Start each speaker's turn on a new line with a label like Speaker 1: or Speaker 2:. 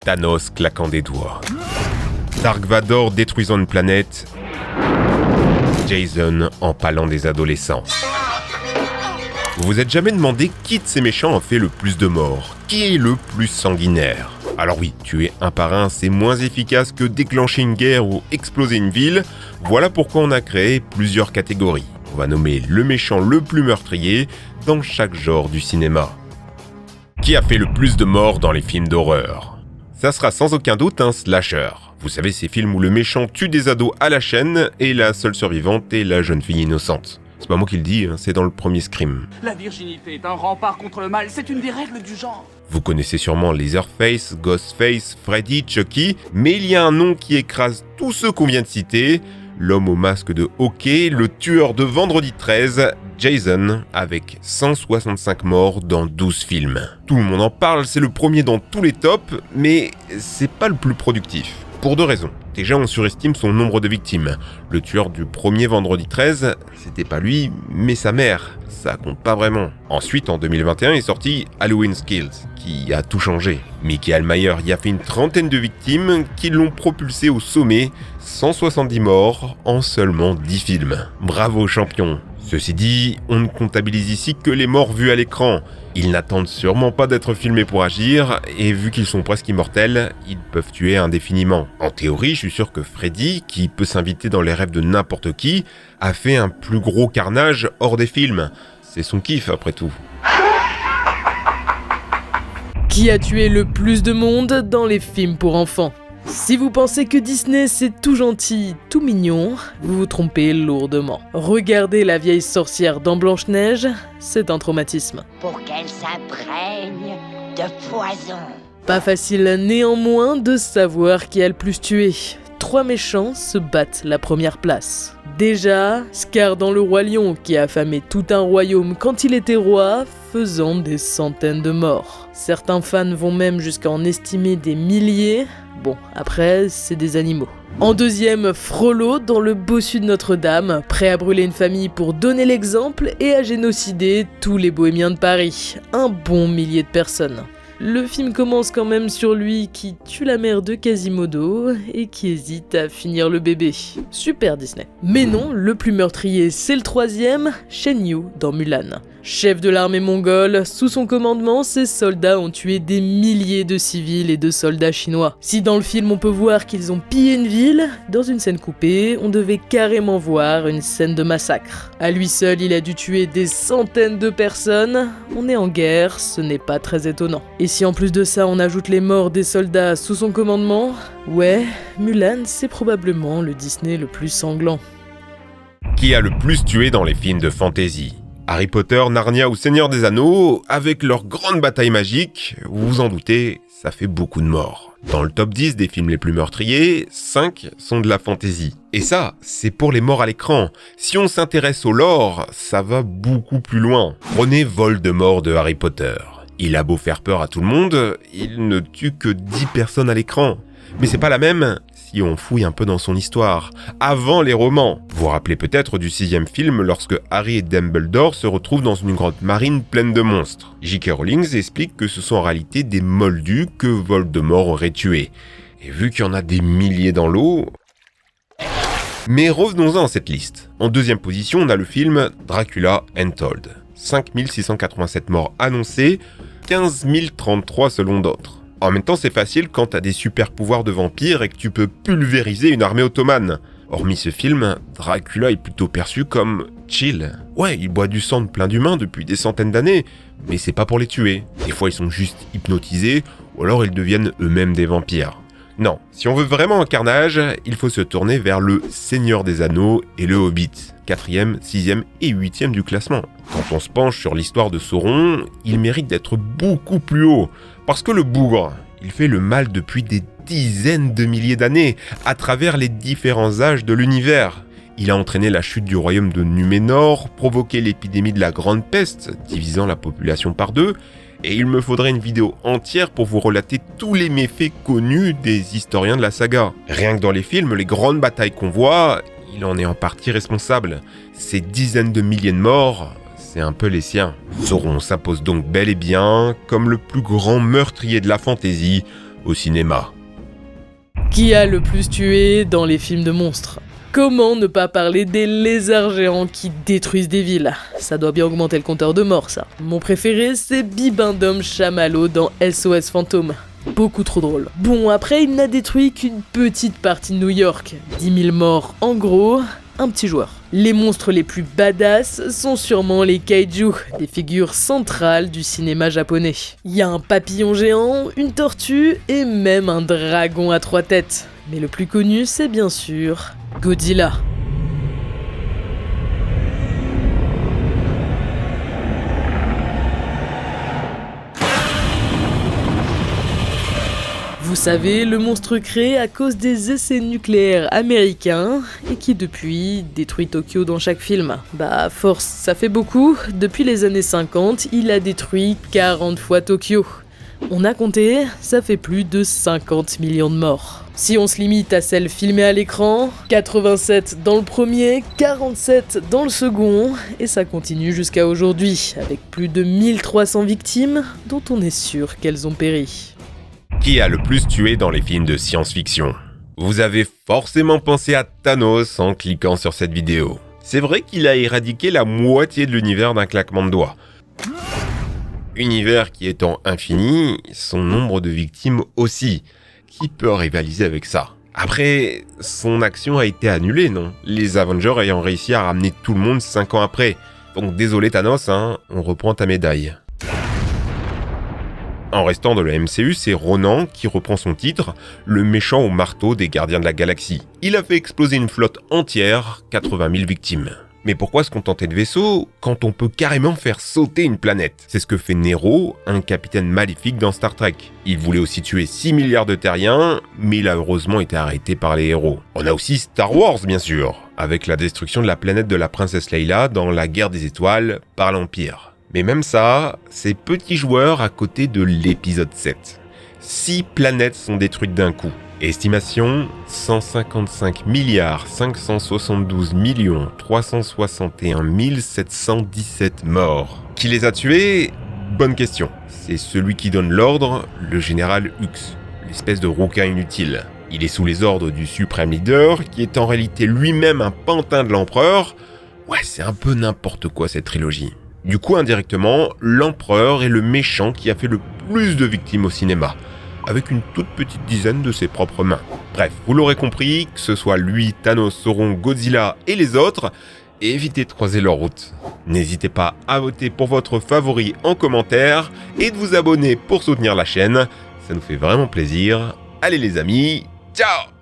Speaker 1: Thanos claquant des doigts, Dark Vador détruisant une planète, Jason empalant des adolescents. Vous vous êtes jamais demandé qui de ces méchants a fait le plus de morts? Qui est le plus sanguinaire? Alors oui, tuer un par un, c'est moins efficace que déclencher une guerre ou exploser une ville. Voilà pourquoi on a créé plusieurs catégories. On va nommer le méchant le plus meurtrier dans chaque genre du cinéma. Qui a fait le plus de morts dans les films d'horreur? Ça sera sans aucun doute un slasher. Vous savez, ces films où le méchant tue des ados à la chaîne et la seule survivante est la jeune fille innocente. C'est pas moi qui le dis, c'est dans le premier Scream.
Speaker 2: La virginité est un rempart contre le mal, c'est une des règles du genre.
Speaker 1: Vous connaissez sûrement Leatherface, Ghostface, Freddy, Chucky, mais il y a un nom qui écrase tous ceux qu'on vient de citer, l'homme au masque de hockey, le tueur de Vendredi 13, Jason, avec 165 morts dans 12 films. Tout le monde en parle, c'est le premier dans tous les tops, mais c'est pas le plus productif. Pour deux raisons. Déjà, on surestime son nombre de victimes. Le tueur du premier Vendredi 13, c'était pas lui, mais sa mère. Ça compte pas vraiment. Ensuite, en 2021, est sorti Halloween Kills, qui a tout changé. Mickey Halmayer y a fait une trentaine de victimes qui l'ont propulsé au sommet, 170 morts en seulement 10 films. Bravo champion. Ceci dit, on ne comptabilise ici que les morts vus à l'écran. Ils n'attendent sûrement pas d'être filmés pour agir, et vu qu'ils sont presque immortels, ils peuvent tuer indéfiniment. En théorie, je suis sûr que Freddy, qui peut s'inviter dans les rêves de n'importe qui, a fait un plus gros carnage hors des films. C'est son kiff après tout.
Speaker 3: Qui a tué le plus de monde dans les films pour enfants? Si vous pensez que Disney c'est tout gentil, tout mignon, vous vous trompez lourdement. Regardez la vieille sorcière dans Blanche-Neige, c'est un traumatisme.
Speaker 4: Pour qu'elle s'imprègne de poison.
Speaker 3: Pas facile néanmoins de savoir qui a le plus tué. 3 méchants se battent la première place. Déjà, Scar dans Le Roi Lion qui a affamé tout un royaume quand il était roi, faisant des centaines de morts. Certains fans vont même jusqu'à en estimer des milliers. Bon, après, c'est des animaux. En deuxième, Frollo dans Le Bossu de Notre-Dame, prêt à brûler une famille pour donner l'exemple et à génocider tous les bohémiens de Paris. Un bon millier de personnes. Le film commence quand même sur lui qui tue la mère de Quasimodo et qui hésite à finir le bébé. Super Disney. Mais non, le plus meurtrier c'est le troisième, Shen Yu dans Mulan. Chef de l'armée mongole, sous son commandement, ses soldats ont tué des milliers de civils et de soldats chinois. Si dans le film on peut voir qu'ils ont pillé une ville, dans une scène coupée, on devait carrément voir une scène de massacre. À lui seul, il a dû tuer des centaines de personnes. On est en guerre, ce n'est pas très étonnant. Et si en plus de ça on ajoute les morts des soldats sous son commandement, ouais, Mulan c'est probablement le Disney le plus sanglant.
Speaker 1: Qui a le plus tué dans les films de fantasy? Harry Potter, Narnia ou Seigneur des Anneaux, avec leur grande bataille magique, vous vous en doutez, ça fait beaucoup de morts. Dans le top 10 des films les plus meurtriers, 5 sont de la fantasy. Et ça, c'est pour les morts à l'écran. Si on s'intéresse au lore, ça va beaucoup plus loin. Prenez Voldemort de Harry Potter. Il a beau faire peur à tout le monde, il ne tue que 10 personnes à l'écran. Mais c'est pas la même si on fouille un peu dans son histoire, avant les romans. Vous vous rappelez peut-être du 6e film lorsque Harry et Dumbledore se retrouvent dans une grotte marine pleine de monstres. J.K. Rowling explique que ce sont en réalité des moldus que Voldemort aurait tués. Et vu qu'il y en a des milliers dans l'eau... Mais revenons-en à cette liste. En deuxième position, on a le film Dracula Untold. 5687 morts annoncés, 15 033 selon d'autres. En même temps, c'est facile quand t'as des super pouvoirs de vampire et que tu peux pulvériser une armée ottomane. Hormis ce film, Dracula est plutôt perçu comme chill. Ouais, il boit du sang de plein d'humains depuis des centaines d'années, mais c'est pas pour les tuer. Des fois, ils sont juste hypnotisés, ou alors ils deviennent eux-mêmes des vampires. Non, si on veut vraiment un carnage, il faut se tourner vers le Seigneur des Anneaux et le Hobbit, 4e, 6e et 8e du classement. Quand on se penche sur l'histoire de Sauron, il mérite d'être beaucoup plus haut, parce que le bougre, il fait le mal depuis des dizaines de milliers d'années, à travers les différents âges de l'univers. Il a entraîné la chute du royaume de Numénor, provoqué l'épidémie de la Grande Peste, divisant la population par 2, et il me faudrait une vidéo entière pour vous relater tous les méfaits connus des historiens de la saga. Rien que dans les films, les grandes batailles qu'on voit, il en est en partie responsable. Ces dizaines de milliers de morts, c'est un peu les siens. Sauron s'impose donc bel et bien comme le plus grand meurtrier de la fantaisie, au cinéma.
Speaker 3: Qui a le plus tué dans les films de monstres? Comment ne pas parler des lézards géants qui détruisent des villes? Ça doit bien augmenter le compteur de morts, ça. Mon préféré, c'est Bibendum Chamallow dans SOS Fantôme. Beaucoup trop drôle. Bon, après, il n'a détruit qu'une petite partie de New York. 10 000 morts, en gros, un petit joueur. Les monstres les plus badass sont sûrement les kaiju, des figures centrales du cinéma japonais. Il y a un papillon géant, une tortue et même un dragon à 3 têtes. Mais le plus connu, c'est bien sûr Godzilla. Vous savez, le monstre créé à cause des essais nucléaires américains et qui depuis détruit Tokyo dans chaque film. Bah force, ça fait beaucoup. Depuis les années 50, il a détruit 40 fois Tokyo. On a compté, ça fait plus de 50 millions de morts. Si on se limite à celles filmées à l'écran, 87 dans le premier, 47 dans le second, et ça continue jusqu'à aujourd'hui, avec plus de 1300 victimes dont on est sûr qu'elles ont péri.
Speaker 1: Qui a le plus tué dans les films de science-fiction? Vous avez forcément pensé à Thanos en cliquant sur cette vidéo. C'est vrai qu'il a éradiqué la moitié de l'univers d'un claquement de doigts. Univers qui étant infini, son nombre de victimes aussi. Qui peut rivaliser avec ça? Après, son action a été annulée, non? Les Avengers ayant réussi à ramener tout le monde 5 ans après. Donc désolé Thanos, on reprend ta médaille. En restant dans le MCU, c'est Ronan qui reprend son titre, le méchant au marteau des Gardiens de la Galaxie. Il a fait exploser une flotte entière, 80 000 victimes. Mais pourquoi se contenter de vaisseaux quand on peut carrément faire sauter une planète? C'est ce que fait Nero, un capitaine maléfique dans Star Trek. Il voulait aussi tuer 6 milliards de terriens, mais il a heureusement été arrêté par les héros. On a aussi Star Wars bien sûr, avec la destruction de la planète de la princesse Leia dans la guerre des étoiles par l'Empire. Mais même ça, c'est petit joueur à côté de l'épisode 7. 6 planètes sont détruites d'un coup. Estimation, 155 572 361 717 morts. Qui les a tués? Bonne question. C'est celui qui donne l'ordre, le général Hux, l'espèce de rouquin inutile. Il est sous les ordres du suprême leader, qui est en réalité lui-même un pantin de l'empereur. Ouais, c'est un peu n'importe quoi cette trilogie. Du coup, indirectement, l'empereur est le méchant qui a fait le plus de victimes au cinéma, avec une toute petite dizaine de ses propres mains. Bref, vous l'aurez compris, que ce soit lui, Thanos, Sauron, Godzilla et les autres, évitez de croiser leur route. N'hésitez pas à voter pour votre favori en commentaire et de vous abonner pour soutenir la chaîne, ça nous fait vraiment plaisir. Allez les amis, ciao!